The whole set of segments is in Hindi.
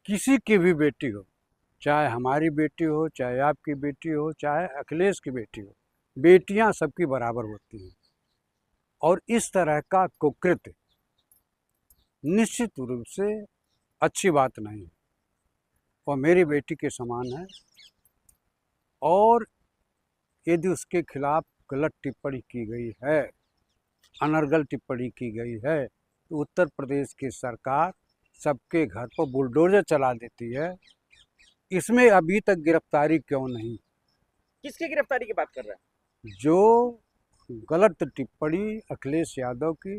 किसी की भी बेटी हो, चाहे हमारी बेटी हो, चाहे आपकी बेटी हो, चाहे अखिलेश की बेटी हो, बेटियां सबकी बराबर होती हैं। और इस तरह का कुकृत्य निश्चित रूप से अच्छी बात नहीं है। वो मेरी बेटी के समान है, और यदि उसके खिलाफ गलत टिप्पणी की गई है, अनर्गल टिप्पणी की गई है, तो उत्तर प्रदेश की सरकार सबके घर पर बुलडोजर चला देती है। इसमें अभी तक गिरफ्तारी क्यों नहीं? किसकी गिरफ्तारी की बात कर रहे हैं? जो गलत टिप्पणी अखिलेश यादव की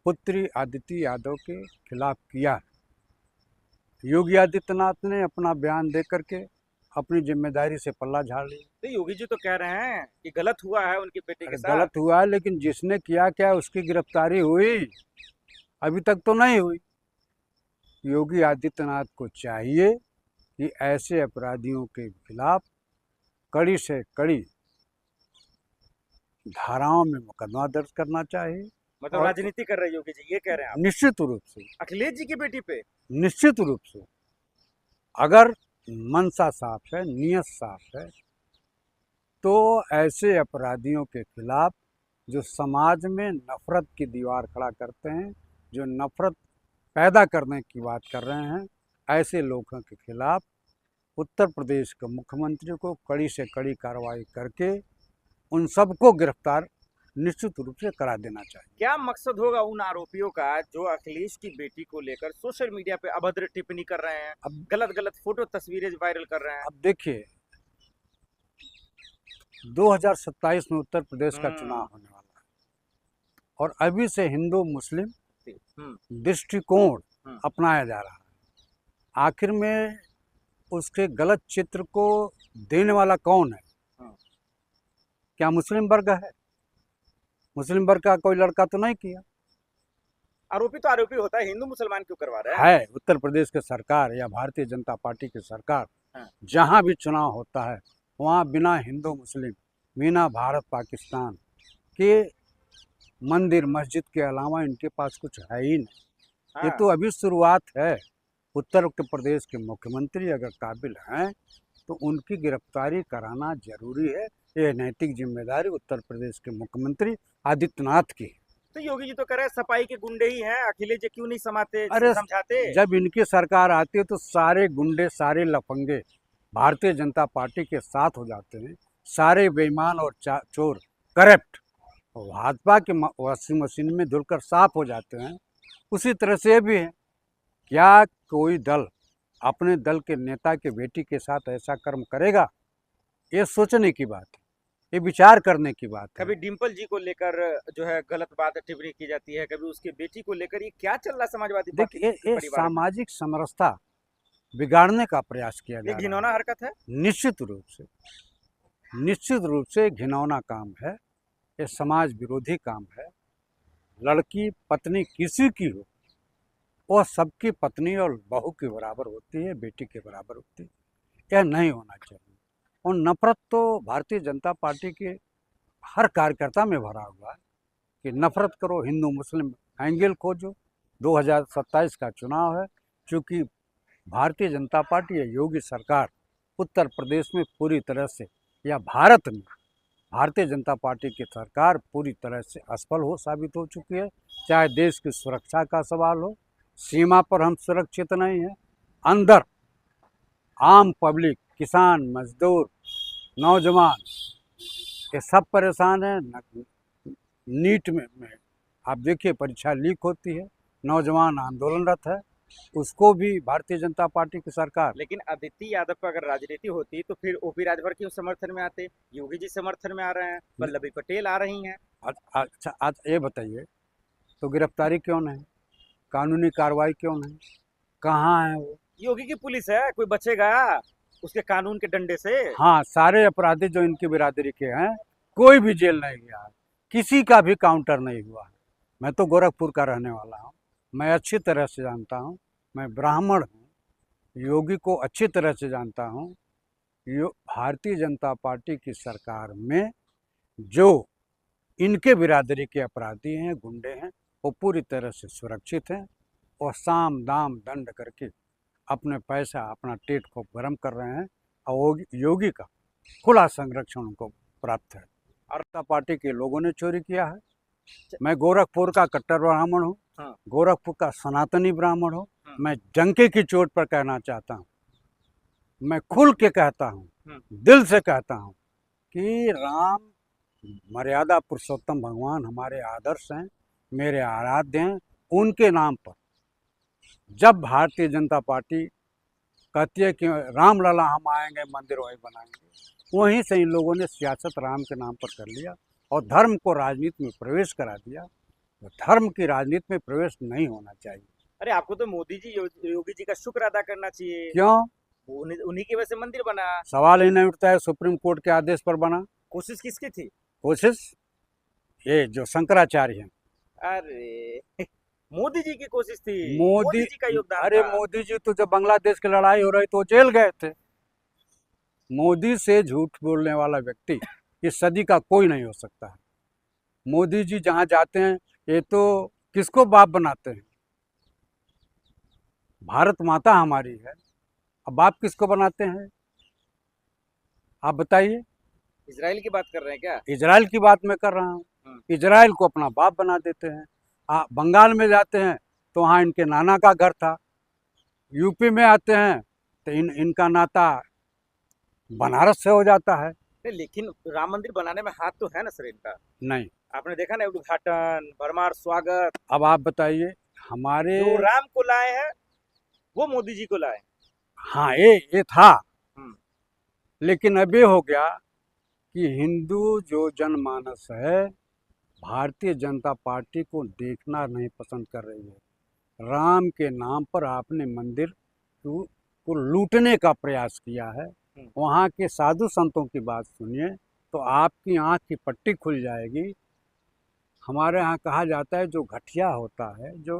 पुत्री आदिति यादव के खिलाफ किया है, योगी आदित्यनाथ ने अपना बयान दे करके अपनी जिम्मेदारी से पल्ला झाड़ लिया। तो योगी जी तो कह रहे हैं कि गलत हुआ है उनकी बेटी के अरे साथ। गलत हुआ है, लेकिन जिसने किया क्या उसकी गिरफ्तारी हुई? अभी तक तो नहीं हुई। योगी आदित्यनाथ को चाहिए कि ऐसे अपराधियों के खिलाफ कड़ी से कड़ी धाराओं में मुकदमा दर्ज करना चाहिए। मतलब और राजनीति कर रहे योगी जी, ये कह रहे हैं आप? निश्चित रूप से, अखिलेश जी की बेटी पे? निश्चित रूप से, अगर मनसा साफ है, नीयत साफ है, तो ऐसे अपराधियों के खिलाफ जो समाज में नफरत की दीवार खड़ा करते हैं, जो नफरत पैदा करने की बात कर रहे हैं, ऐसे लोगों के खिलाफ उत्तर प्रदेश के मुख्यमंत्री को कड़ी से कड़ी कार्रवाई करके उन सबको गिरफ्तार निश्चित रूप से करा देना चाहिए। क्या मकसद होगा उन आरोपियों का जो अखिलेश की बेटी को लेकर सोशल मीडिया पे अभद्र टिप्पणी कर रहे हैं, अब गलत गलत फोटो तस्वीरें वायरल कर रहे हैं? अब देखिए, 2027 में उत्तर प्रदेश का चुनाव हम्म। होने वाला है, और अभी से हिंदू मुस्लिम हम्म। दृष्टिकोण हम्म। अपनाया जा रहा है। आखिर में उसके गलत चित्र को देने वाला कौन है? हम्म। क्या मुस्लिम वर्ग है? मुस्लिम वर्ग का कोई लड़का तो नहीं किया आरोपी तो आरोपी होता है, हिंदू मुसलमान क्यों करवा रहे हैं? है। उत्तर प्रदेश की सरकार या भारतीय जनता पार्टी की सरकार हाँ। जहां भी चुनाव होता है, वहां बिना हिंदू मुस्लिम, बिना भारत पाकिस्तान के मंदिर मस्जिद के अलावा इनके पास कुछ है ही नहीं। ये हाँ। तो अभी शुरुआत है। उत्तर प्रदेश के मुख्यमंत्री अगर काबिल हैं, तो उनकी गिरफ्तारी कराना जरूरी है। ये नैतिक जिम्मेदारी उत्तर प्रदेश के मुख्यमंत्री आदित्यनाथ की है। तो योगी जी तो कह रहे हैं सफाई के गुंडे ही हैं, अखिलेश जी क्यों नहीं समाते अरे, समझाते? जब इनकी सरकार आती है तो सारे गुंडे, सारे लफंगे भारतीय जनता पार्टी के साथ हो जाते हैं। सारे बेईमान और चोर, करप्ट भाजपा के वॉशिंग मशीन में धुलकर साफ हो जाते हैं। उसी तरह से भी है। क्या कोई दल अपने दल के नेता के बेटी के साथ ऐसा कर्म करेगा? ये सोचने की बात है, ये विचार करने की बात है। कभी डिम्पल जी को लेकर जो है गलत बात टिप्पणी की जाती है, कभी उसकी बेटी को लेकर। ये क्या चल रहा है समाजवादी पार्टी देखिए, के ये परिवार में? सामाजिक समरसता बिगाड़ने का प्रयास किया ये जा रहा घिनौना हरकत है। है। निश्चित रूप से घिनौना काम है। ये समाज विरोधी काम है। लड़की पत्नी किसी की हो, वह सबकी पत्नी और बहू के बराबर होती है, बेटी के बराबर होती है। यह नहीं होना चाहिए। और नफरत तो भारतीय जनता पार्टी के हर कार्यकर्ता में भरा हुआ है कि नफरत करो, हिंदू मुस्लिम एंगल खोजो। 2027 का चुनाव है। चूंकि भारतीय जनता पार्टी या योगी सरकार उत्तर प्रदेश में पूरी तरह से, या भारत में भारतीय जनता पार्टी की सरकार पूरी तरह से असफल हो साबित हो चुकी है। चाहे देश की सुरक्षा का सवाल हो, सीमा पर हम सुरक्षित नहीं हैं। अंदर आम पब्लिक, किसान, मजदूर, नौजवान, ये सब परेशान हैं। नीट में आप देखिए, परीक्षा लीक होती है, नौजवान आंदोलनरत है, उसको भी भारतीय जनता पार्टी की सरकार। लेकिन आदित्य यादव पर अगर राजनीति होती तो फिर ओपी राजभर क्यों समर्थन में आते? योगी जी समर्थन में आ रहे हैं, वल्लभी पटेल आ रही हैं। अच्छा, आज ये बताइए, तो गिरफ्तारी क्यों नहीं? कानूनी कार्रवाई क्यों नहीं? कहाँ है वो? योगी की पुलिस है, कोई बचेगा उसके कानून के डंडे से? हाँ, सारे अपराधी जो इनकी बिरादरी के हैं, कोई भी जेल नहीं गया है, किसी का भी काउंटर नहीं हुआ है। मैं तो गोरखपुर का रहने वाला हूँ, मैं अच्छी तरह से जानता हूँ। मैं ब्राह्मण हूँ, योगी को अच्छी तरह से जानता हूँ। भारतीय जनता पार्टी की सरकार में जो इनके बिरादरी के अपराधी हैं, गुंडे हैं, वो पूरी तरह से सुरक्षित हैं, और साम दाम दंड करके अपने पैसा अपना पेट को गर्म कर रहे हैं और योगी का खुला संरक्षण उनको प्राप्त है। और जनता पार्टी के लोगों ने चोरी किया है। मैं गोरखपुर का कट्टर ब्राह्मण हूँ, हाँ। गोरखपुर का सनातनी ब्राह्मण हूँ। हाँ। मैं डंके की चोट पर कहना चाहता हूँ, मैं खुल के कहता हूँ, हाँ। दिल से कहता हूँ कि राम मर्यादा पुरुषोत्तम भगवान हमारे आदर्श हैं, मेरे आराध्य हैं। उनके नाम पर जब भारतीय जनता पार्टी कहती है कि राम लला हम आएंगे मंदिर वहीं बनाएंगे, वहीं से इन लोगों ने सियासत राम के नाम पर कर लिया और धर्म को राजनीति में प्रवेश करा दिया। तो धर्म की राजनीति में प्रवेश नहीं होना चाहिए। अरे आपको तो मोदी जी योगी जी का शुक्र अदा करना चाहिए। क्यों? उन्हीं की वजह से मंदिर बना। सवाल ही नहीं उठता है, सुप्रीम कोर्ट के आदेश पर बना। कोशिश किसकी थी? कोशिश ये जो शंकराचार्य हैं। अरे मोदी जी की कोशिश थी, मोदी जी का योगदान अरे था। मोदी जी तो जब बांग्लादेश की लड़ाई हो रही तो जेल गए थे। मोदी से झूठ बोलने वाला व्यक्ति इस सदी का कोई नहीं हो सकता है। मोदी जी जहाँ जाते हैं ये तो किसको बाप बनाते हैं? भारत माता हमारी है, अब बाप किसको बनाते हैं? आप बताइए। इजराइल की बात कर रहे हैं क्या? इजराइल की बात मैं कर रहा हूँ। इजराइल को अपना बाप बना देते हैं। बंगाल में जाते हैं तो वहाँ इनके नाना का घर था। यूपी में आते हैं तो इनका नाता बनारस से हो जाता है। लेकिन राम मंदिर बनाने में हाथ तो है ना सर इनका? नहीं। आपने देखा ना उद्घाटन, भरमार स्वागत। अब आप बताइए, हमारे जो राम को लाए हैं वो मोदी जी को लाए। हाँ ये था, लेकिन अब ये हो गया कि हिंदू जो जनमानस है भारतीय जनता पार्टी को देखना नहीं पसंद कर रही है। राम के नाम पर आपने मंदिर को लूटने का प्रयास किया है। वहाँ के साधु संतों की बात सुनिए तो आपकी आंख की पट्टी खुल जाएगी। हमारे यहाँ कहा जाता है जो घटिया होता है, जो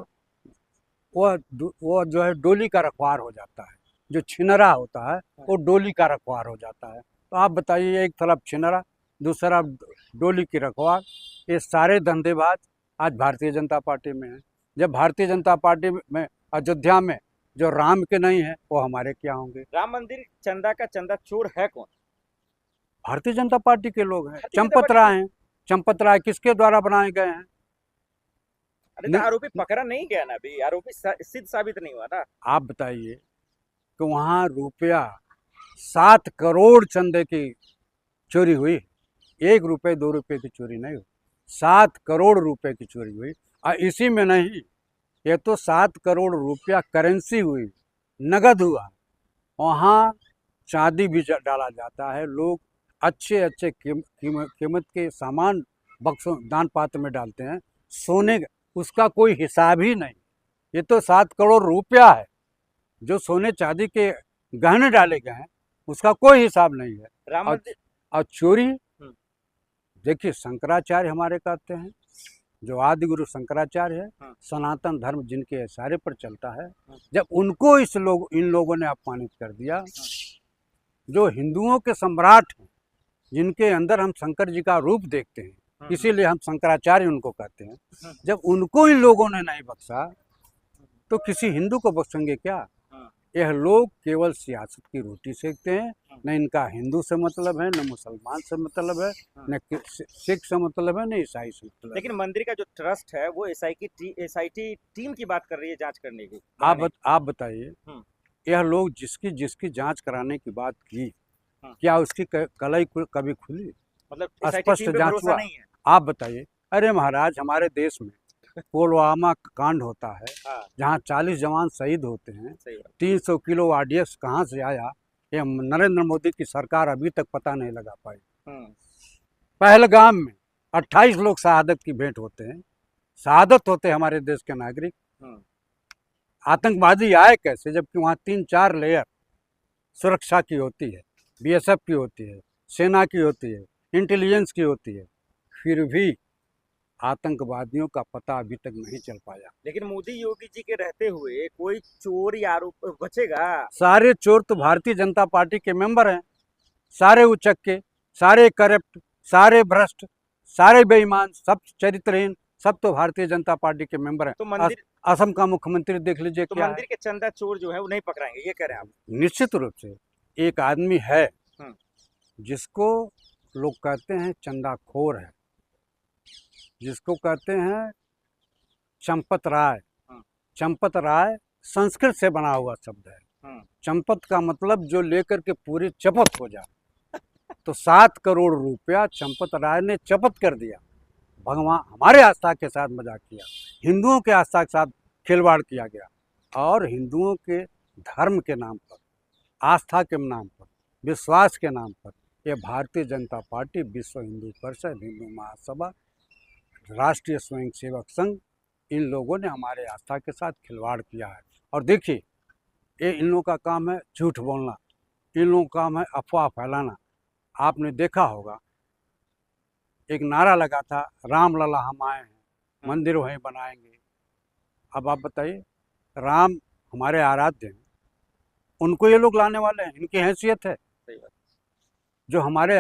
वो जो है डोली का रखवार हो जाता है। जो छिनरा होता है वो डोली का रखवार हो जाता है। तो आप बताइए, एक तरफ छिनरा दूसरा डोली की रखवार, ये सारे धंधेबाज आज भारतीय जनता पार्टी में हैं। जब भारतीय जनता पार्टी में अयोध्या में जो राम के नहीं है वो हमारे क्या होंगे? राम मंदिर चंदा का चंदा चोर है कौन? भारतीय जनता पार्टी के लोग हैं। चंपत राय हैं। चंपत राय किसके द्वारा बनाए गए हैं? अरे तो आरोपी पकड़ा नहीं गया ना, अभी आरोपी सिद्ध साबित नहीं हुआ ना। आप बताइए कि वहाँ रुपया 7 करोड़ चंदे की चोरी हुई। 1 रुपये 2 रुपये की चोरी नहीं हुई, 7 करोड़ रुपए की चोरी हुई। और इसी में नहीं, ये तो 7 करोड़ रुपया करेंसी हुई, नगद हुआ। वहाँ चांदी भी डाला जाता है। लोग अच्छे अच्छे कीमत के सामान बक्सों दान पात्र में डालते हैं। सोने उसका कोई हिसाब ही नहीं। ये तो 7 करोड़ रुपया है जो सोने चांदी के गहने डाले गए हैं, उसका कोई हिसाब नहीं है। और चोरी देखिए, शंकराचार्य हमारे कहते हैं, जो आदि गुरु शंकराचार्य है, सनातन धर्म जिनके इशारे पर चलता है, जब उनको इन लोगों ने अपमानित कर दिया, जो हिंदुओं के सम्राट हैं, जिनके अंदर हम शंकर जी का रूप देखते हैं, इसीलिए हम शंकराचार्य उनको कहते हैं, जब उनको इन लोगों ने नहीं बख्शा तो किसी हिंदू को बख्शेंगे क्या? यह लोग केवल सियासत की रोटी सेकते हैं। न इनका हिंदू से मतलब है, न मुसलमान से मतलब है, न सिख से मतलब है, न ईसाई से मतलब। लेकिन मंदिर का जो ट्रस्ट है वो एसआईटी टीम की बात कर रही है जांच करने की। आप बताइए, यह लोग जिसकी जांच कराने की बात की, क्या उसकी कलई कभी खुली? मतलब स्पष्ट जांच हुआ? आप बताइए। अरे महाराज, हमारे देश में पुलवामा कांड होता है, जहां 40 जवान शहीद होते हैं, 300 किलो आरडीएक्स कहां से आया, ये नरेंद्र मोदी की सरकार अभी तक पता नहीं लगा पाई। पहलगाम में 28 लोग शहादत की भेंट होते हैं, शहादत होते हैं हमारे देश के नागरिक। आतंकवादी आए कैसे? जबकि वहाँ 3-4 लेयर सुरक्षा की होती है, बीएसएफ की होती है, सेना की होती है, इंटेलिजेंस की होती है, फिर भी आतंकवादियों का पता अभी तक नहीं चल पाया। लेकिन मोदी योगी जी के रहते हुए कोई चोर या आरोप बचेगा? सारे चोर तो भारतीय जनता पार्टी के मेंबर हैं, सारे उचक्के, सारे करप्ट, सारे भ्रष्ट, सारे बेईमान, सब चरित्रहीन, सब तो भारतीय जनता पार्टी के मेंबर हैं। तो असम का मुख्यमंत्री देख लीजिए तो क्या है। मंदिर के चंदा चोर जो है वो नहीं पकड़ाएंगे, ये कह रहे हैं आप? निश्चित रूप से एक आदमी है हम्म। जिसको लोग कहते हैं चंदाखोर है, जिसको कहते हैं चंपत राय। हम्म। चंपत राय संस्कृत से बना हुआ शब्द है। हम्म। चंपत का मतलब जो लेकर के पूरी चपत हो जाए। तो 7 करोड़ रुपया चंपत राय ने चपत कर दिया। भगवान हमारे आस्था के साथ मजाक किया, हिंदुओं के आस्था के साथ खिलवाड़ किया गया, और हिंदुओं के धर्म के नाम पर, आस्था के नाम पर, विश्वास के नाम पर ये भारतीय जनता पार्टी, विश्व हिंदू परिषद, हिंदू महासभा, राष्ट्रीय स्वयंसेवक संघ, इन लोगों ने हमारे आस्था के साथ खिलवाड़ किया है। और देखिए, ये इन लोगों का काम है झूठ बोलना, इन लोगों का काम है अफवाह फैलाना। आपने देखा होगा एक नारा लगा था, राम लला हम आए हैं, मंदिर वहीं बनाएंगे। अब आप बताइए, राम हमारे आराध्य हैं, उनको ये लोग लाने वाले हैं? इनकी हैसियत है? सही बात। जो हमारे